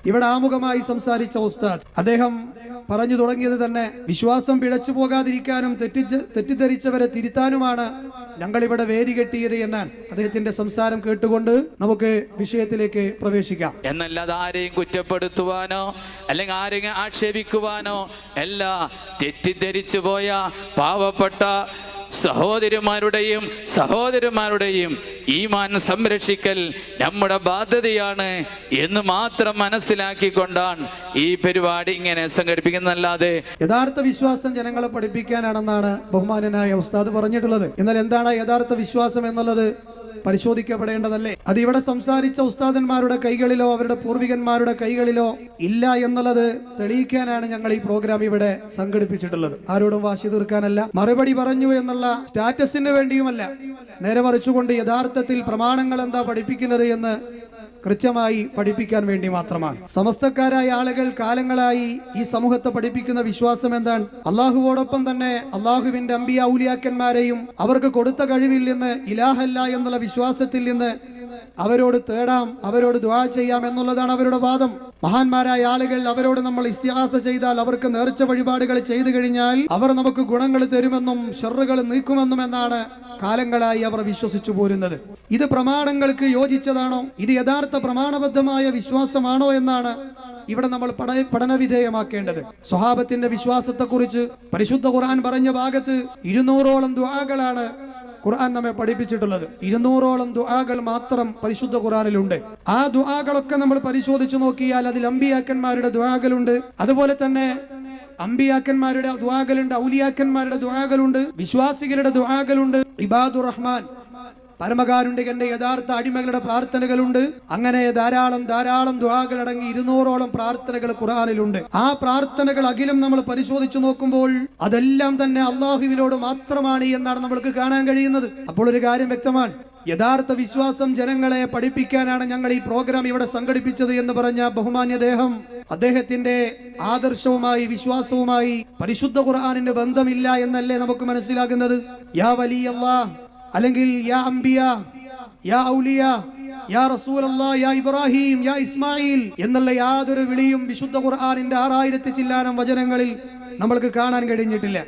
ഇവിടെ ആമുഖമായി സംസാരിച്ച ഉസ്താദ് അദ്ദേഹം പറഞ്ഞു തുടങ്ങിയത് തന്നെ വിശ്വാസം പിഴച്ചു പോകാതിരിക്കാനും തെറ്റിദ്ധരിച്ചവരെ തിരുത്താനുമാണ് ഞങ്ങൾ ഇവിടെ വേദി കെട്ടിയത് എന്നാണ്. അദ്ദേഹത്തിന്റെ സംസാരം കേട്ടുകൊണ്ട് നമുക്ക് വിഷയത്തിലേക്ക് പ്രവേശിക്കാം. എന്നല്ലാതെ ആരെയും കുറ്റപ്പെടുത്തുവാനോ അല്ലെങ്കിൽ ആരെയും ആക്ഷേപിക്കുവാനോ അല്ല. തെറ്റിദ്ധരിച്ചു പോയ പാവപ്പെട്ട സഹോദരന്മാരുടെയും ഈമാൻ സംരക്ഷിക്കൽ നമ്മുടെ ബാധ്യതയാണ് എന്ന് മാത്രം മനസ്സിലാക്കിക്കൊണ്ടാണ് ഈ പരിപാടി ഇങ്ങനെ സംഘടിപ്പിക്കുന്നതല്ലാതെ യഥാർത്ഥ വിശ്വാസം ജനങ്ങളെ പഠിപ്പിക്കാനാണെന്നാണ് ബഹുമാനനായ ഉസ്താദ് പറഞ്ഞിട്ടുള്ളത്. എന്നാൽ എന്താണ് യഥാർത്ഥ വിശ്വാസം എന്നുള്ളത് പരിശോധിക്കപ്പെടേണ്ടതല്ലേ? അത് ഇവിടെ സംസാരിച്ച ഉസ്താദന്മാരുടെ കൈകളിലോ അവരുടെ പൂർവികന്മാരുടെ കൈകളിലോ ഇല്ല എന്നുള്ളത് തെളിയിക്കാനാണ് ഞങ്ങൾ ഈ പ്രോഗ്രാം ഇവിടെ സംഘടിപ്പിച്ചിട്ടുള്ളത്. ആരോടും വാശി തീർക്കാനല്ല, മറുപടി പറഞ്ഞു എന്നുള്ള സ്റ്റാറ്റസിന് വേണ്ടിയുമല്ല, നേരെ മറിച്ചുകൊണ്ട് യഥാർത്ഥത്തിൽ പ്രമാണങ്ങൾ എന്താ പഠിപ്പിക്കുന്നത് എന്ന് കൃത്യമായി പഠിപ്പിക്കാൻ വേണ്ടി മാത്രമാണ്. സമസ്തക്കാരായ ആളുകൾ കാലങ്ങളായി ഈ സമൂഹത്തെ പഠിപ്പിക്കുന്ന വിശ്വാസം എന്താണ്? അള്ളാഹുവോടൊപ്പം തന്നെ അള്ളാഹുവിന്റെ അമ്പിയ ഔലിയാക്കന്മാരെയും അവർക്ക് കൊടുത്ത കഴിവിൽ നിന്ന് ഇലാഹല്ല എന്നുള്ള വിശ്വാസത്തിൽ നിന്ന് അവരോട് തേടാം, അവരോട് ദുആ ചെയ്യാം എന്നുള്ളതാണ് അവരുടെ വാദം. മഹാന്മാരായ ആളുകൾ അവരോട് നമ്മൾ ഇസ്തിഗാസ ചെയ്താൽ, അവർക്ക് നേർച്ച വഴിപാടുകൾ ചെയ്തു കഴിഞ്ഞാൽ അവർ നമുക്ക് ഗുണങ്ങൾ തരുമെന്നും ഷർറുകൾ നീക്കുമെന്നും എന്നാണ് കാലങ്ങളായി അവർ വിശ്വസിച്ചു പോരുന്നത്. ഇത് പ്രമാണങ്ങൾക്ക് യോജിച്ചതാണോ? ഇത് യഥാർത്ഥ പ്രമാണബദ്ധമായ വിശ്വാസമാണോ എന്നാണ് ഇവിടെ നമ്മൾ പഠനവിധേയമാക്കേണ്ടത്. സ്വഹാബത്തിന്റെ വിശ്വാസത്തെക്കുറിച്ച് പരിശുദ്ധ ഖുർആൻ പറഞ്ഞ ഭാഗത്ത് 200ഓളം ദുആകളാണ് ഖുർആൻ നമ്മെ പഠിപ്പിച്ചിട്ടുള്ളത്. 200ഓളം ദുആകൾ മാത്രം പരിശുദ്ധ ഖുർആനിലുണ്ട്. ആ ദുആകളൊക്കെ നമ്മൾ പരിശോധിച്ചു നോക്കിയാൽ അതിൽ അമ്പിയാക്കന്മാരുടെ ദുആകളുണ്ട്, അതുപോലെ തന്നെ അമ്പിയാക്കന്മാരുടെ ദുആകളുണ്ട്, ഔലിയാക്കന്മാരുടെ ദുആകളുണ്ട്, വിശ്വാസികളുടെ ദുആകളുണ്ട്, ഇബാദുർ റഹ്മാൻ പരമകാരുണ്യകന്റെ യഥാർത്ഥ അടിമകളുടെ പ്രാർത്ഥനകളുണ്ട്. അങ്ങനെ ധാരാളം ദുആകൾ അടങ്ങി 200ഓളം പ്രാർത്ഥനകൾ ഖുർആനിലുണ്ട്. ആ പ്രാർത്ഥനകൾ അഖിലം നമ്മൾ പരിശോധിച്ചു നോക്കുമ്പോൾ അതെല്ലാം തന്നെ അള്ളാഹുവിനോട് മാത്രമാണ് എന്നാണ് നമ്മൾക്ക് കാണാൻ കഴിയുന്നത്. അപ്പോൾ ഒരു കാര്യം വ്യക്തമാണ്, യഥാർത്ഥ വിശ്വാസം ജനങ്ങളെ പഠിപ്പിക്കാനാണ് ഞങ്ങൾ ഈ പ്രോഗ്രാം ഇവിടെ സംഘടിപ്പിച്ചത് എന്ന് പറഞ്ഞ ബഹുമാന്യദേഹം അദ്ദേഹത്തിന്റെ ആദർശവുമായി വിശ്വാസവുമായി പരിശുദ്ധ ഖുർആനിന് ബന്ധമില്ല എന്നല്ലേ നമുക്ക് മനസ്സിലാകുന്നത്? യാ വലിയല്ലാഹ് അല്ലെങ്കിൽ യാ അംബിയ, യാ ഔലിയ, യാ റസൂലല്ലാഹ്, യാ ഇബ്രാഹിം, യാ ഇസ്മായിൽ എന്നുള്ള യാതൊരു വിളിയും വിശുദ്ധ ഖുർആനിന്റെ 6000 ചില്ലാനം വചനങ്ങളിൽ നമ്മൾക്ക് കാണാൻ കഴിഞ്ഞിട്ടില്ല.